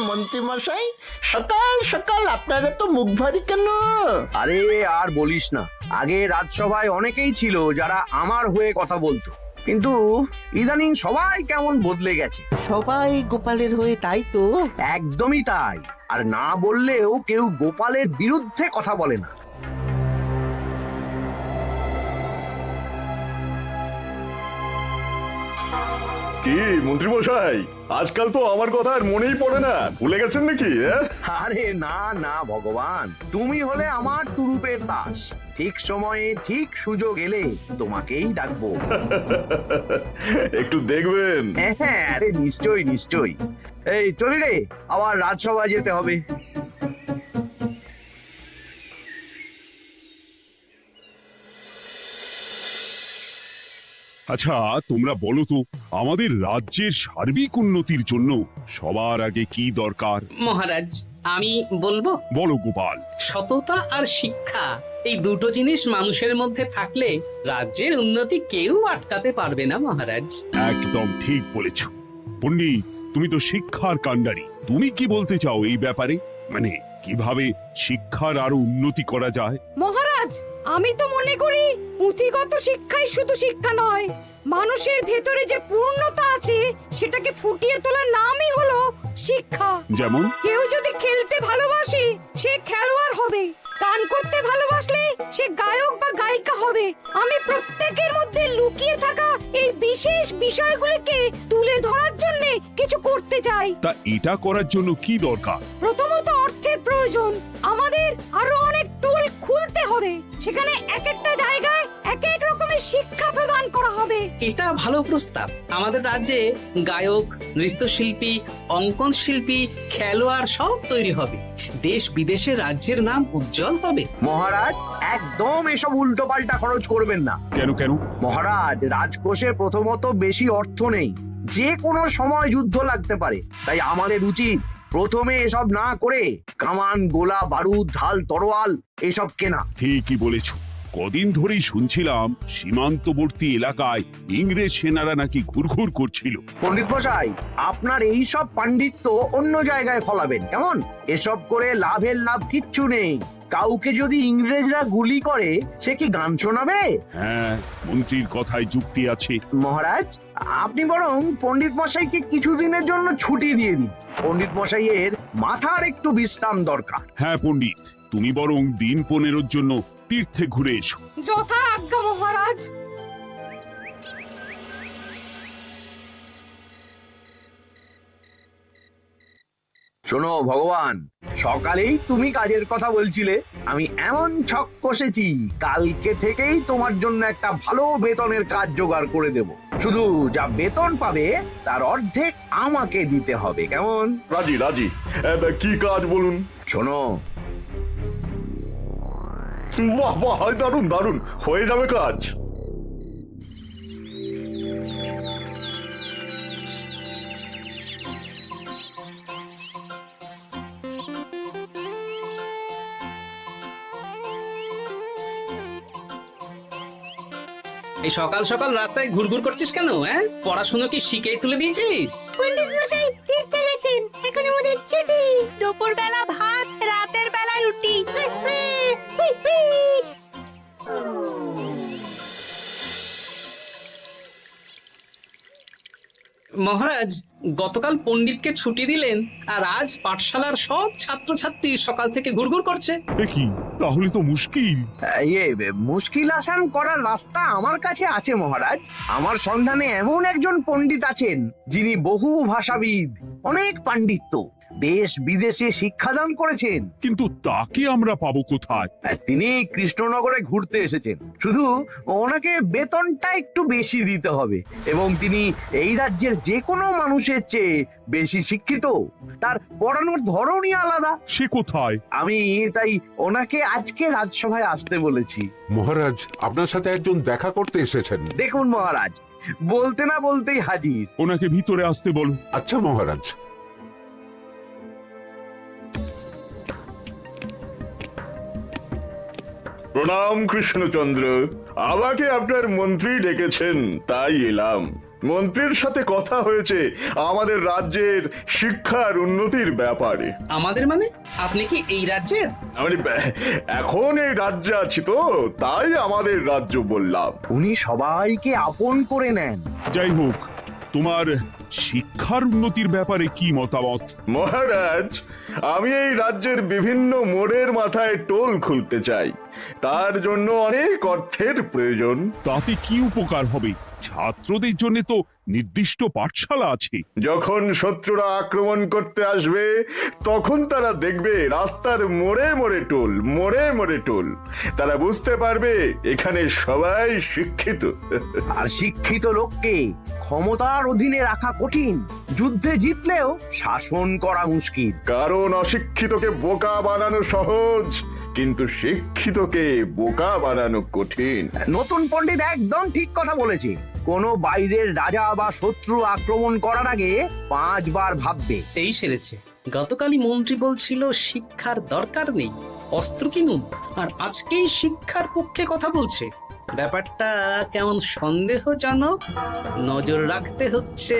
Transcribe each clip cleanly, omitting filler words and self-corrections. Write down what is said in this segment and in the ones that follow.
মন্ত্রী মশাই, সকাল সকাল আপনারা তো মুখ ভারী কেন? আরে আর বলিস না, আগে রাজসভায় অনেকেই ছিল যারা আমার হয়ে কথা বলতো, কিন্তু ইদানিং সবাই কেমন বদলে গেছে। সবাই গোপালের হয়ে, তাই তো? একদমই তাই। আর না বললেও কেউ গোপালের বিরুদ্ধে কথা বলে না। কি মন্ত্রী মশাই, আজকাল তো আমার কথা আর মনেই পড়ে না, ভুলে গেছেন নাকি? আরে না না ভগবান, তুমি হলে আমার তুরুপের তাস। ঠিক সময়ে ঠিক সুযোগ এলে তোমাকেই ডাকবো। একটু দেখবেন। হ্যাঁ, আরে নিশ্চয়ই নিশ্চয়ই। এই চলি রে, আবার রাজসভায় যেতে হবে। আচ্ছা, তোমরা বলো তো, আমাদের রাজ্যের সার্বিক উন্নতির জন্য সবার আগে কি দরকার? মহারাজ, আমি বলবো, বলো গোপাল। সততা আর শিক্ষা, এই দুটো জিনিস মানুষের মধ্যে থাকলে রাজ্যের উন্নতি কেউ আটকাতে পারবে না মহারাজ। একদম ঠিক বলেছ পণ্ডিত, তুমি তো শিক্ষার কাণ্ডারি। তুমি কি বলতে চাও এই ব্যাপারে? মানে কিভাবে শিক্ষার আরো উন্নতি করা যায়? মহারাজ, আমি তো মনে করি পুঁথিগত শিক্ষাই শুধু শিক্ষা নয়, মানুষের ভেতরে যে পূর্ণতা আছে সেটাকে ফুটিয়ে তোলার নামই হলো শিক্ষা। যেমন? কেউ যদি খেলতে ভালোবাসে সে খেলোয়াড় হবে, গান করতে ভালোবাসলে সে গায়ক বা গায়িকা হবে। আমি প্রত্যেকের মধ্যে লুকিয়ে থাকা এই বিশেষ বিষয়গুলিকে তুলে ধরার জন্য কিছু করতে চাই। তা এটা করার জন্য কি দরকার? প্রথমত অর্থের প্রয়োজন। আমাদের আরো অনেক টুল খুলতে হবে, সেখানে এক একটা জায়গায় এক এক রকমের শিক্ষা প্রদান করা হবে। এটা ভালো প্রস্তাব। আমাদের রাজ্যে গায়ক, নৃত্যশিল্পী, অঙ্কন শিল্পী, খেলোয়াড় সব তৈরি হবে। দেশ বিদেশে রাজ্যের নাম উজ্জ্বল হবে। মহারাজ, একদম এসব উল্টো পাল্টা খরচ করবেন না। কেন কেন? মহারাজ, রাজকোষে প্রথমত বেশি অর্থ নেই, যে কোনো সময় যুদ্ধ লাগতে পারে। তাই আমাদের উচিত প্রথমে এসব না করে কামান, গোলা বারুদ, ঢাল, তরোয়াল এসব কেনা। ঠিকই বলেছ। কদিন ধরেই শুনছিলাম সীমান্তবর্তী এলাকায় ইংরেজ সেনারা নাকি ঘুরঘুর করছিল। পণ্ডিত মশাই, আপনার এই সব পাণ্ডিত্য অন্য জায়গায় ফলাবেন কেমন? এসব করে লাভের লাভ কিচ্ছু নেই। কাউকে যদি ইংরেজরা গুলি করে সে কি গান শোনাবে? হ্যাঁ, মন্ত্রীর কথায় যুক্তি আছে। মহারাজ, আপনি বরং পণ্ডিত মশাইকে কিছুদিনের জন্য ছুটি দিয়ে দিন। পণ্ডিত মশাইয়ের মাথার একটু বিশ্রাম দরকার। হ্যাঁ পণ্ডিত, তুমি বরং দিন 15 জন্য তীর্থে ঘুরে এসো। যথা আজ্ঞা মহারাজ। শোনো ভগবান, সকালেই তুমি কাজের কথা বলছিলে, আমি এমন ছক কষেছি কালকে থেকেই তোমার জন্য একটা ভালো বেতনের কাজ জোগাড় করে দেব। শুধু যা বেতন পাবে তার অর্ধেক আমাকে দিতে হবে, কেমন? রাজি রাজি। কি কাজ বলুন? শোনো, বাহ বাহ, দারুণ দারুণ, হয়ে যাবে কাজ। এই সকাল সকাল রাস্তায় ঘুরঘুর করছিস কেন? হ্যাঁ, পড়াশুনো কি শিখেই তুলে দিয়েছিস? পণ্ডিত মশাই তীর্থে গেছেন, এখন আমাদের ছুটি। দুপুর বেলা ভাত, রাতের বেলা রুটি। মহারাজ, গতকাল পণ্ডিতকে ছুটি দিলেন আর আজ পাঠশালার সব ছাত্রছাত্রী সকাল থেকে ঘুরঘুর করছে। এ কি, তাহলে তো মুশকিল। মুশকিল আসান করার রাস্তা আমার কাছে আছে মহারাজ। আমার সন্ধানে এমন একজন পণ্ডিত আছেন যিনি বহু ভাষাবিদ, অনেক পাণ্ডিত্য, দেশ বিদেশে শিক্ষাদান করেছেন। কিন্তু তাকে আমরা পাবো কোথায়? তিনি কৃষ্ণনগরে ঘুরতে এসেছেন, শুধু ওনাকে বেতনটা একটু বেশি দিতে হবে, এবং তিনি এই রাজ্যের যে কোনো মানুষের চেয়ে বেশি শিক্ষিত। তার পড়ানোর ধরনই আলাদা। সে কোথায়? আমি তাই ওনাকে আজকে রাজসভায় আসতে বলেছি। মহারাজ, আপনার সাথে একজন দেখা করতে এসেছেন। দেখুন মহারাজ, বলতে না বলতেই হাজির। ওনাকে ভিতরে আসতে বলো। আচ্ছা মহারাজ। প্রণাম কৃষ্ণচন্দ্র, আমাকে আপনার মন্ত্রী ডেকেছেন, তাই এলাম। মন্ত্রীর সাথে কথা হয়েছে আমাদের রাজ্যের শিক্ষার উন্নতির ব্যাপারে। আমাদের মানে আপনি কি এই রাজ্যের? মানে এখন এই রাজ্যে আছি তো, তাই আমাদের রাজ্য বললাম। উনি সবাইকে আপন করে নেন। যাই হোক, তোমার শিক্ষার উন্নতির ব্যাপারে কি মতামত? মহারাজ, আমি এই রাজ্যের বিভিন্ন মোড়ের মাথায় টোল খুলতে চাই। তার জন্য অনেক অর্থের প্রয়োজন। তাতে কি উপকার হবে? ছাত্রদের জন্য তো নির্দিষ্ট পাঠশালা আছে। যখন শত্রুরা আক্রমণ করতে আসবে তখন তারা দেখবে রাস্তার মোড়ে মোড়ে টোল, মোড়ে মোড়ে টোল। তারা বুঝতে পারবে এখানে সবাই শিক্ষিত। আর শিক্ষিত লোককে ক্ষমতার অধীনে রাখা কঠিন, যুদ্ধে জিতলেও শাসন করা মুশকিল। কারণ অশিক্ষিতকে বোকা বানানো সহজ, কিন্তু শিক্ষিতকে বোকা বানানো কঠিন। নতুন পণ্ডিত একদম ঠিক কথা বলেছে। কোনো বাইরের রাজা বা শত্রু আক্রমণ করার আগে 5 বার ভাববে। এই সেরেছে। গতকালই মন্ত্রী বলছিল শিক্ষার দরকার নেই, অস্ত্র কিনুন, আর আজকেই শিক্ষার পক্ষে কথা বলছে। ব্যাপারটা কেমন সন্দেহজনক, নজর রাখতে হচ্ছে।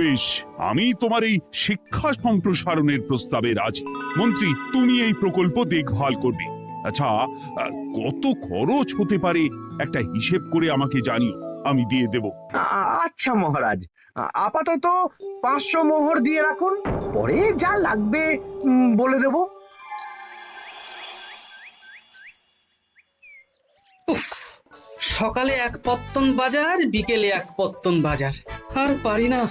বেশ, আমি তোমার এই শিক্ষা সম্প্রসারণের প্রস্তাবে রাজি। মন্ত্রী, তুমি এই প্রকল্প দেখভাল করবে। আচ্ছা, কত খরচ হতে পারে একটা হিসেব করে আমাকে জানিও, আমি দিয়ে দেব। আচ্ছা মহারাজ, আপাতত 500 মোহর দিয়ে রাখুন, পরে যা লাগবে বলে দেব। উফ, সকালে এক পত্তন বাজার, বিকেলে এক পত্তন বাজার, আর পারি না।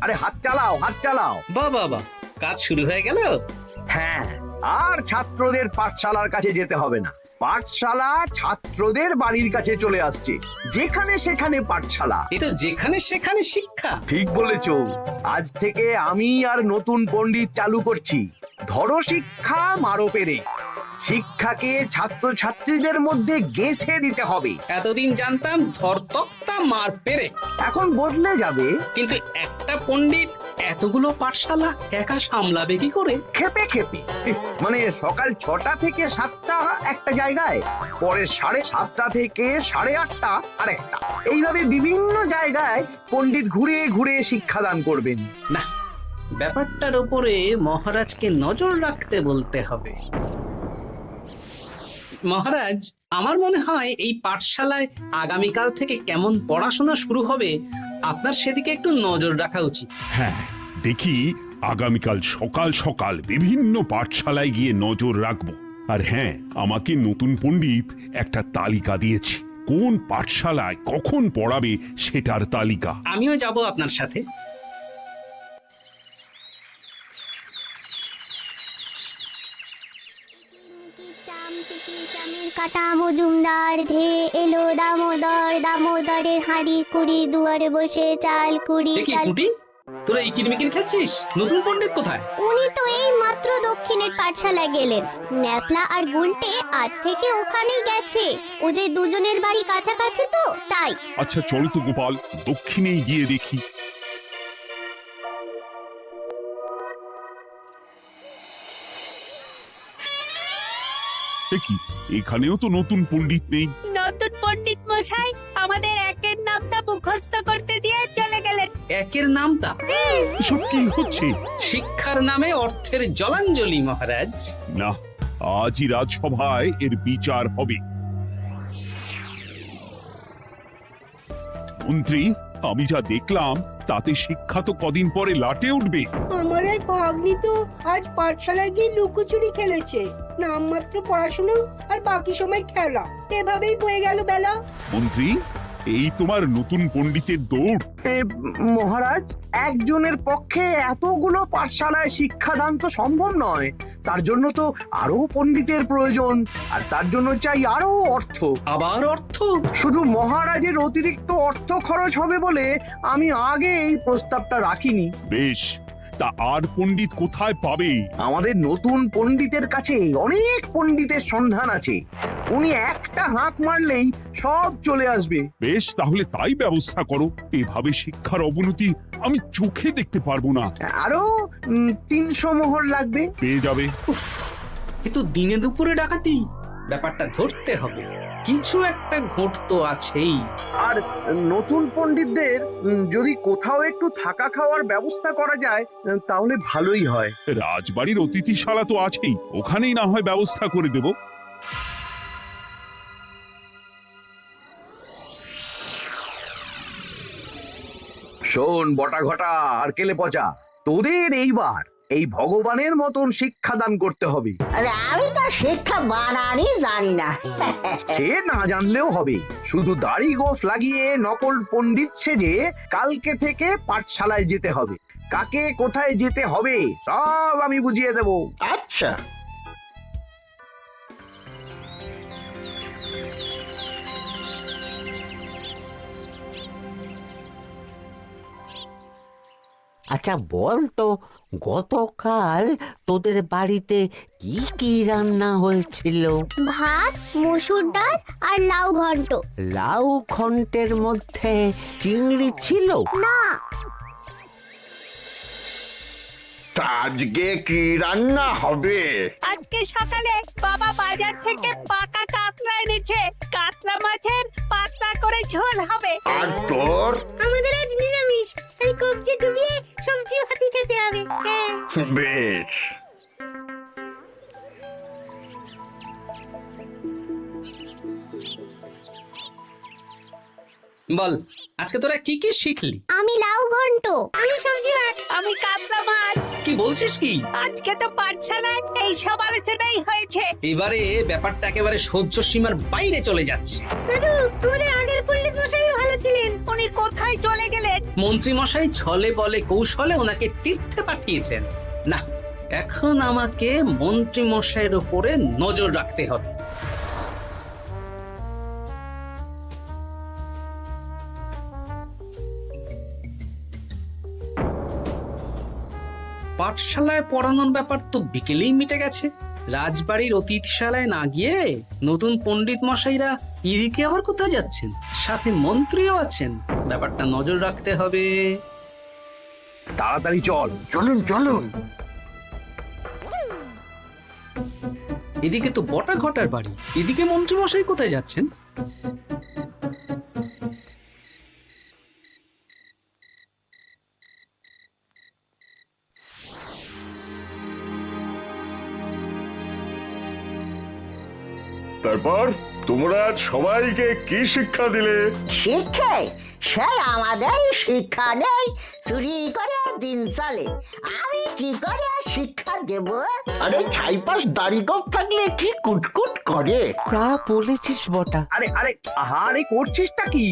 আরে হাত চালাও, হাত চালাও। বাবা, কাজ শুরু হয়ে গেল। হ্যাঁ, আর ছাত্রদের পাঠশালার কাছে যেতে হবে না। পাঠশালা ছাত্রদের বাড়ির কাছে চলে আসছে। যেখানে সেখানে পাঠশালা। এই তো যেখানে সেখানে শিক্ষা। ঠিক বলেছো। আজ থেকে আমি আর নতুন পণ্ডিত চালু করছি। ধরো শিক্ষা, মারো পেরে। শিক্ষাকে ছাত্রছাত্রীদের মধ্যে গেঁথে দিতে হবে। এতদিন জানতাম ধরতক্তা মার পেরে, এখন বদলে যাবে। কিন্তু একটা পণ্ডিত এতগুলো পাঠশালা একা সামলাবে কি করে? খেপে খেপে। মানে সকাল 6টা থেকে 7টা একটা জায়গায়, পরে 7:30 থেকে 8:30 আরেকটা। এইভাবে বিভিন্ন জায়গায় পণ্ডিত ঘুরে ঘুরে শিক্ষাদান করবেন। না, ব্যাপারটার উপরে মহারাজকে নজর রাখতে বলতে হবে। মহারাজ, আমার মনে হয় এই পাঠশালায় আগামীকাল থেকে কেমন পড়াশোনা শুরু হবে, আপনার সেদিকে একটু নজর রাখা উচিত। হ্যাঁ, দেখি আগামীকাল সকাল সকাল বিভিন্ন পাঠশালায় গিয়ে নজর রাখবো। আর হ্যাঁ, আমাকে নতুন পণ্ডিত একটা তালিকা দিয়েছে, কোন পাঠশালায় কখন পড়াবে সেটার তালিকা। আমিও যাব আপনার সাথে। কাটা মজুমদার ধে এলো দামোদর, দামোদরের হাঁড়ি কুড়ি, দুয়ারে বসে চাল কুড়ি। দেখি কুটি, তোরা এই কিরমিকির খেলছিস? নতুন পণ্ডিত কোথায়? উনি তো এই মাত্র দক্ষিণের পাঠশালায় গেলেন। ন্যাপলা আর গুলটে আজ থেকে ওখানেই গেছে। ওদের দুজনের বাড়ি কাছাকাছি তো, তাই। আচ্ছা চলো তো গোপাল, দক্ষিণেই গিয়ে দেখি। দেখি এখানেও তো নতুন পণ্ডিত নেই। নতুন পণ্ডিত মশাই আমাদের একের নামটা মুখস্থ করতে দিয়ে চলে গেলেন। একের নামটা? এসব কি হচ্ছে? শিক্ষার নামে অর্থের জলাঞ্জলি মহারাজ। না, আজই রাজসভায় এর বিচার হবে। মন্ত্রী, আমি যা দেখলাম তাতে শিক্ষা তো কদিন পরে লাটে উঠবে। আমার এক ভাগ্নি তো আজ পাঠশালায় গিয়ে লুকোচুরি খেলেছে। নামমাত্র পড়াশোনা আর বাকি সময় খেলা, এভাবেই বয়ে গেল বেলা। মন্ত্রী, এই তোমার নতুন পণ্ডিতের দৌড়। মহারাজ, একজনের পক্ষে এতগুলো পাঠশালায় শিক্ষাদান তো সম্ভব নয়। তার জন্য তো আরো পণ্ডিতের প্রয়োজন, আর তার জন্য চাই আরো অর্থ। আবার অর্থ? শুধু মহারাজের অতিরিক্ত অর্থ খরচ হবে বলে আমি আগে এই প্রস্তাবটা রাখিনি। বেশ, তা আর পণ্ডিত কোথায় পাবে? আমাদের নতুন পণ্ডিতের কাছে অনেক পণ্ডিতের সন্ধান আছে। উনি একটা হাঁক মারলেই সব চলে আসবে। বেশ, তাহলে তাই ব্যবস্থা করো। এভাবে শিক্ষার অবনতি আমি চোখে দেখতে পারবো না। আরো 300 মোহর লাগবে। পেয়ে যাবে। এ তো দিনে দুপুরে ডাকাতি। ব্যাপারটা ধরতে হবে। কিছু একটা ঘোট তো আছেই। আর নতুন পণ্ডিতদের যদি কোথাও একটু থাকা খাওয়ার ব্যবস্থা করা যায় তাহলে ভালোই হয়। রাজবাড়ির অতিথিশালা তো আছেই, ওখানেই না হয় ব্যবস্থা করে দেব। শোন বটা ঘটা আর কেলে পচা, তোদের এইবার এই ভগবানের মতন শিক্ষাদান করতে হবে। আরে আমি তো শিক্ষা বানানই জানি না। সে না জানলেও হবে, শুধু দাড়ি গোফ লাগিয়ে নকল পণ্ডিত সেজে কালকে থেকে পাঠশালায় যেতে হবে। কাকে কোথায় যেতে হবে সব আমি বুঝিয়ে দেব। আচ্ছা, আচ্ছা বল তো, গতকাল তোদের বাড়িতে কি কি রান্না হয়েছিল? ভাত, মসুর ডাল আর লাউ ঘন্ট। লাউ ঘন্টের মধ্যে চিংড়ি ছিল? না, তা আজকে কি রান্না হবে? আজকে সকালে বাবা বাজার থেকে পাকা কাতলা এনেছে। কাতলা মাছের পাতলা করে ঝোল হবে। আর তোর? আমাদের আজ নিরামিষ, তাই কবজি ডুবিয়ে সবজি ভাতি খেতে হবে। বেশ। বল, আজকে তোরা কি কি শিখলি? আমি লাউ ঘন্ট। আমি সবজি ভাত। আমি কাতলা মাছ। কি বলছিস কি? আজকে তো পাঠশালায় এই সব আলোচনাই হয়েছে। এবারে ব্যাপারটা একেবারে সহ্য সীমার বাইরে চলে যাচ্ছে। দাদু, আমাদের আগের পণ্ডিত মশাই ভালো ছিলেন। উনি কোথায় চলে গেলেন? মন্ত্রী মশাই ছলে বলে কৌশলে ওনাকে তীর্থে পাঠিয়েছেন। না, এখন আমাকে মন্ত্রী মশাইয়ের উপরে নজর রাখতে হবে। পাঠশালায় পড়ানোর ব্যাপার তো বিকেলেই মিটে গেছে। রাজবাড়ির অতিথিশালায় না গিয়ে নতুন পণ্ডিত মশাইরা এদিকে আবার কোথায় যাচ্ছেন? সাথে মন্ত্রীও আছেন, ব্যাপারটা নজর রাখতে হবে। তাড়াতাড়ি চল। চলুন চলুন। এদিকে তো বটা ঘটার বাড়ি, এদিকে মন্ত্রী মশাই কোথায় যাচ্ছেন? তারপর তোমরা সবাইকে কি শিক্ষা দিলে? শিক্ষে স্যার আমাদের শিক্ষা নেই, চুরি করে দিন চলে। আমি কি করে শিক্ষা দেব? আরে ছাইপাশ দাড়ি গোঁফ থাকলে কি কুটকুট করে? তা বলেছিস বটা। আরে আরে আহারে করছিসটা কি?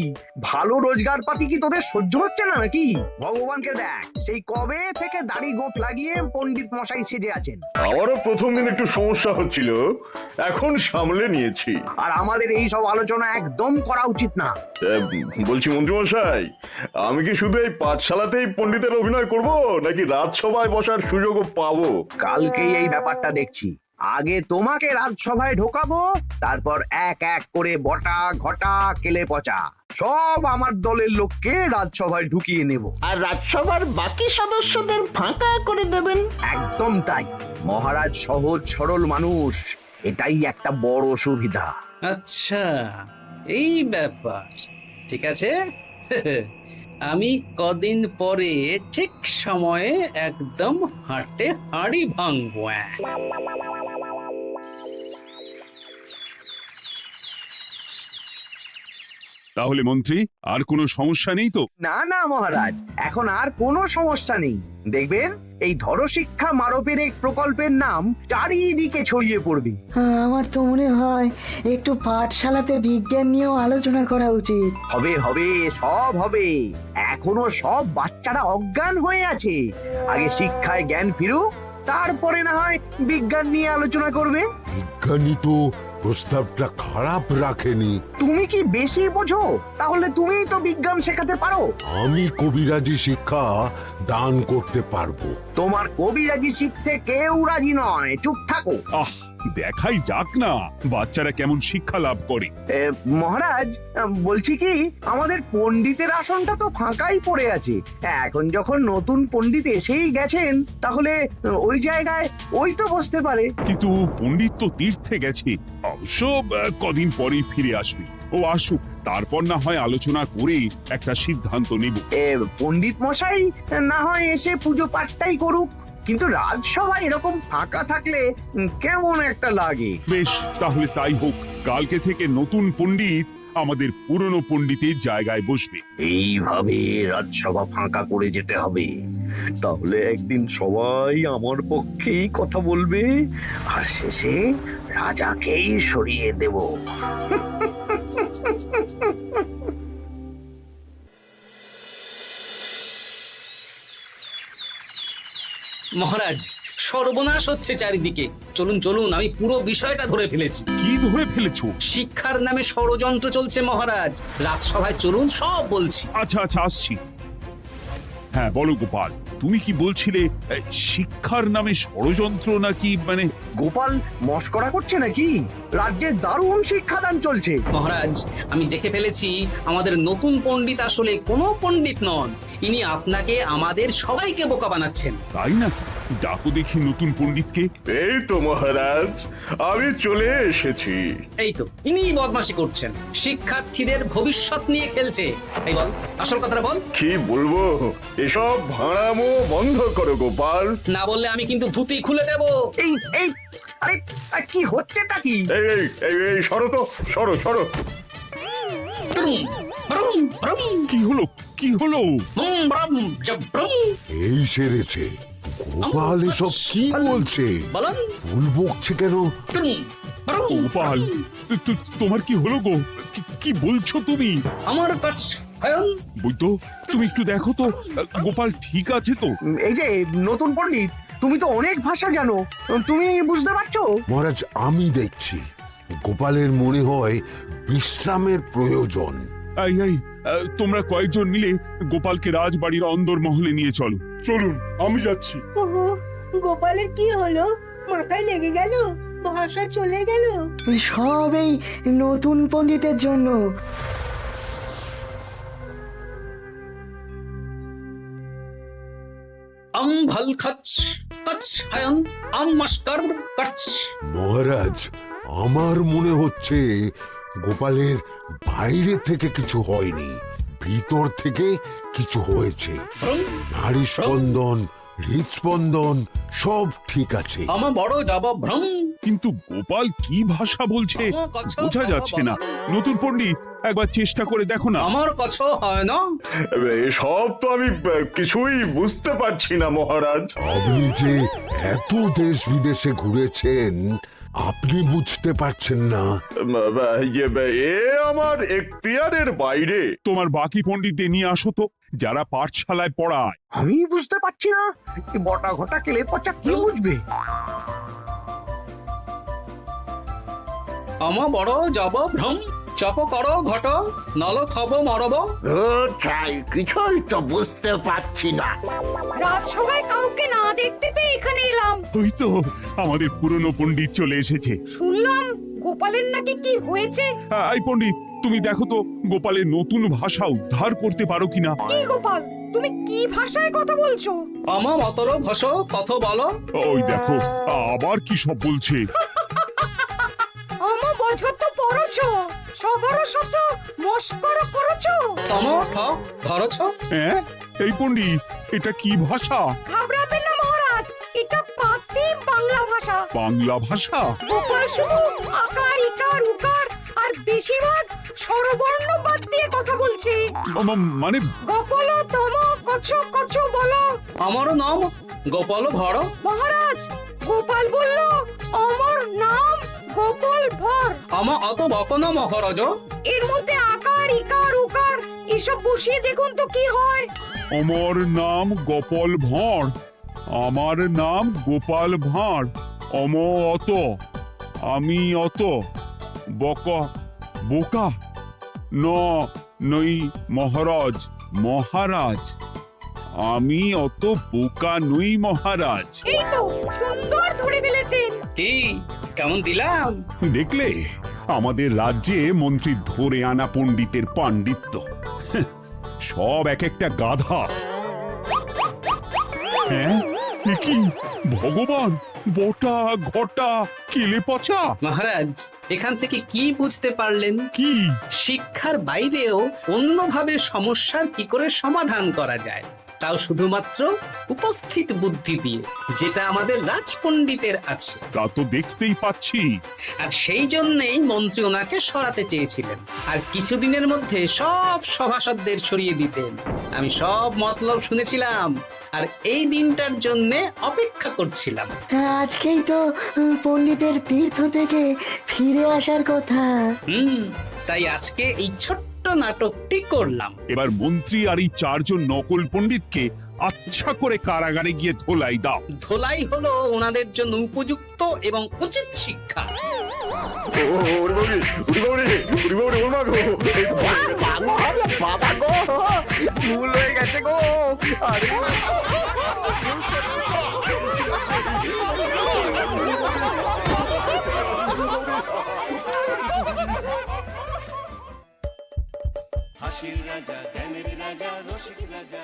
ভালো রোজগার পাতি কি তোদের সহ্য হচ্ছে না নাকি? ভগবানকে দেখ, সেই কবে থেকে দাড়ি গোঁফ লাগিয়ে পণ্ডিত মশাই সেজে আছেন। আমারও প্রথম দিন একটু সমস্যা হচ্ছিল, এখন সামলে নিয়েছি। আর আমাদের এই সব আলোচনা একদম করা উচিত না। বলছি মন্ত্রীমশাই, আমি কি শুধু এই পাঠশালাতেই পণ্ডিতের অভিনয় করব, নাকি রাজসভায় বসার সুযোগও পাবো? কালকেই এই ব্যাপারটা দেখছি। আগে তোমাকে রাজসভায় ঢোকাবো, তারপর এক এক করে বটা ঘটা কেলে পচা সব আমার দলের লোককে রাজসভায় ঢুকিয়ে নেব। আর রাজসভার বাকি সদস্যদের ফাঁকা করে দেবেন। একদম তাই। মহারাজ সহজ সরল মানুষ, এটাই একটা বড় সুবিধা। আচ্ছা, এই ব্যাপার। ঠিক আছে, আমি কদিন পরে ঠিক সময়ে একদম হাটে হাড়ি ভাঙবো। তাহলে মন্ত্রী, আর কোনো সমস্যা নেই তো? না না মহারাজ, এখন আর কোনো সমস্যা নেই। দেখবেন এই ধরশিক্ষা মারপের এক প্রকল্পের নাম চারিদিকে ছড়িয়ে পড়বে। আমার তো মনে হয় একটু পাঠশালাতে বিজ্ঞান নিয়েও আলোচনা করা উচিত। হবে হবে, সব হবে। এখনো সব বাচ্চারা অজ্ঞান হয়ে আছে। আগে শিক্ষায় জ্ঞান ফিরুক, তারপরে না হয় বিজ্ঞান নিয়ে আলোচনা করবে। বিজ্ঞানী তো প্রস্তাবটা খারাপ রাখেনি। তুমি কি বেশি বোঝো? তাহলে তুমিই তো বিজ্ঞান শেখাতে পারো। আমি কবিরাজি শিক্ষা দান করতে পারবো। তোমার কবিরাজি শিখতে কেউ রাজি নয়, চুপ থাকো। আহ, দেখাই যাক না বাচ্চারা কেমন শিক্ষা লাভ করে। মহারাজ, বলছি কি, আমাদের পণ্ডিতের আসনটা তো ফাঁকাই পড়ে আছে। এখন যখন নতুন পণ্ডিত এসেই গেছেন, তাহলে ওই জায়গায় ওই তো বসতে পারে। কিন্তু পণ্ডিত তো তীর্থে গেছে, অবশ্য কদিন পরেই ফিরে আসবে। ও আসুক, তারপর না হয় আলোচনা করে একটা সিদ্ধান্ত নেব। পণ্ডিত মশাই না হয় এসে পুজো পাঠটাই করুক, কিন্তু রাজসভা এরকম ফাঁকা থাকলে কেমন একটা লাগে। বেশ, তাহলে তাই হোক। কালকে থেকে নতুন পণ্ডিত আমাদের পুরনো পণ্ডিতের জায়গায় বসবে। এইভাবে রাজসভা ফাঁকা করে যেতে হবে, তাহলে একদিন সবাই আমার পক্ষেই কথা বলবে, আর শেষে রাজাকেই সরিয়ে দেব। মহারাজ, সর্বনাশ হচ্ছে চারিদিকে। চলুন চলুন, আমি পুরো বিষয়টা ধরে ফেলেছি। কি ধরে ফেলেছো? শিক্ষার নামে ষড়যন্ত্র চলছে মহারাজ। রাজসভায় চলুন, সব বলছি। আচ্ছা আচ্ছা, আসছি। হ্যাঁ বলো গোপাল, তুমি কি বলছিলে? শিক্ষার নামে ষড়যন্ত্র নাকি? মানে গোপাল মস্করা করছে নাকি? রাজ্যে দারুণ শিক্ষাদান চলছে। মহারাজ, আমি দেখে ফেলেছি আমাদের নতুন পণ্ডিত আসলে কোনো পণ্ডিত নন। ইনি আপনাকে, আমাদের সবাইকে বোকা বানাচ্ছেন। তাই নাকি? ডাকো দেখি নতুন পণ্ডিতকে। এই তো মহারাজ, আমি চলে এসেছি। এই তো, ইনি বদমাশি করছেন, শিক্ষার্থীদের ভবিষ্যৎ নিয়ে খেলছে। এই বল, আসল কথাটা বল। কি বলবো, এসব ভাড়ামো বন্ধ করো গোপাল। না বললে আমি কিন্তু ধুতি খুলে দেব। এই এই আরে আরে, কি হচ্ছেটা কি? এই এই এই এই, সরো তো, সরো সরো। ব্রুম, ব্রুম, ব্রুম, কি হলো? কি হলো? ব্রুম, ব্রুম, জব, ব্রুম। এই সেরেছে। গোপাল এসব কি বলছে? বলুন। ভুল বকছে কেন? ব্রুম, ব্রুম, গোপাল, তোমার কি হলো গো? কি বলছো তুমি? আমার কাছে বৈদ্য, তুমি একটু দেখো তো গোপাল ঠিক আছে তো? এই যে নতুন পণ্ডিত, তুমি তো অনেক ভাষা জানো, তুমি বুঝতে পারছো? মহারাজ, আমি দেখছি গোপালের মনে হয় বিশ্রামের প্রয়োজন। এই এই, তোমরা কয়েকজন মিলে গোপালকে রাজবাড়ির অন্দর মহলে নিয়ে চলো। চলুন, আমি যাচ্ছি। ওহো, গোপালের কি হলো? মাথায় লেগে গেল? ভাষা চলে গেল? সব এই নতুন পণ্ডিতের জন্য। ভাল খাচ কাচ হায়ন মস্কর কাচ। মহারাজ, আমার মনে হচ্ছে গোপালের বাইরে থেকে কিছু হয়নি, ভিতর থেকে কিছু হয়েছে। নারী স্পন্দন, হৃদস্পন্দন সব ঠিক আছে। আমার বড় যাব ভ্রম। কিন্তু গোপাল কি ভাষা বলছে বোঝা যাচ্ছে না। নতুন পণ্ডিত, একবার চেষ্টা করে দেখো না। আমার কথা হয় না। সব তো আমি কিছুই বুঝতে পারছি না মহারাজ। আপনি যে এত দেশ বিদেশে ঘুরেছেন, আপনি বুঝতে পারছেন না? এ আমার এখতিয়ারের বাইরে। তোমার বাকি পণ্ডিতদের নিয়ে আসো তো, যারা পাঠশালায় পড়ায়। আমি বুঝতে পারছি না, বটা ঘটা কেলে পচা কি বুঝবে? আমার বড় যাব ভ্রম। চপ করো ঘট, নল খাব মরব। কিছুই তো বুঝতে পারছি না। রাজসভায় কাউকে না দেখতে পেয়ে এখানে এলাম। ওই তো আমাদের পুরনো পণ্ডিত চলে এসেছে। শুনলাম গোপালের নাকি কি হয়েছে। এই পণ্ডিত, তুমি দেখো তো গোপালের নতুন ভাষা উদ্ধার করতে পারো কিনা। কি গোপাল, তুমি কি ভাষায় কথা বলছো? আমার মতর ভাষা কথা বলো। ওই দেখো আবার কি সব বলছে। আমো বোঝো তো পড়ছো, সবার সাথে মস্করা করছো। তমো ঠক ধরছ। হ্যাঁ, এই পণ্ডিত, এটা কি ভাষা? ঘাবড়াবেন না মহারাজ, এটা পাতি বাংলা ভাষা। বাংলা ভাষা? গোপাল শুধু আকার ইকার উকার আর বেশিরভাগ স্বরবর্ণ বাদ দিয়ে কথা বলছে। মানে গোপাল তম কছ কছ বলো। আমার নাম গোপাল ভর। মহারাজ, গোপাল বলল আমার নাম গোপাল ভর। আমার অত বকন মহারাজ। এর মধ্যে আকার ইকার উকার এসব বসিয়ে দেখুন তো কি হয়। আমার নাম গোপাল ভাঁড়। আমার নাম গোপাল ভাঁড়। অত, আমি অত, বকা বোকা, নই মহারাজ। মহারাজ, আমি অত বোকা নই মহারাজ। এই তো সুন্দর ধরে ফেলেছেন। কি কেমন দিলাম? দেখলে আমাদের রাজ্যে মন্ত্রী ধরে আনা পণ্ডিতের পাণ্ডিত্য। হ্যাঁ, সব এক একটা গাধা। হ্যাঁ, এ কি ভগবান, বটা ঘটা কেলে পচা। মহারাজ, এখান থেকে কি বুঝতে পারলেন? কি? শিক্ষার বাইরেও অন্যভাবে সমস্যার কি করে সমাধান করা যায়, তাও শুধুমাত্র উপস্থিত বুদ্ধি দিয়ে, যেটা আমাদের রাজপণ্ডিতের আছে। তা তো দেখতেই পাচ্ছি। আর সেই জন্যেই মন্ত্রী ওনাকে সরাতে চেয়েছিলেন, আর কিছুদিনের মধ্যে সব সভাসদদের সরিয়ে দিতেন। আমি সব মতলব শুনেছিলাম, আর এই দিনটার জন্যে অপেক্ষা করছিলাম। আজকেই তো পণ্ডিতের তীর্থ থেকে ফিরে আসার কথা। তাই আজকে এই ছোট্ট নাটকটি করলাম। এবার মন্ত্রী আর এই 4 জন নকল পণ্ডিতকে আচ্ছা করে কারাগারে গিয়ে ধোলাই দাও। ধোলাই হলো ওনাদের জন্য উপযুক্ত এবং উচিত শিক্ষা। ভুল হয়ে গেছে গো। আরে হাসির রাজা জ্ঞানের রাজা রসিক রাজা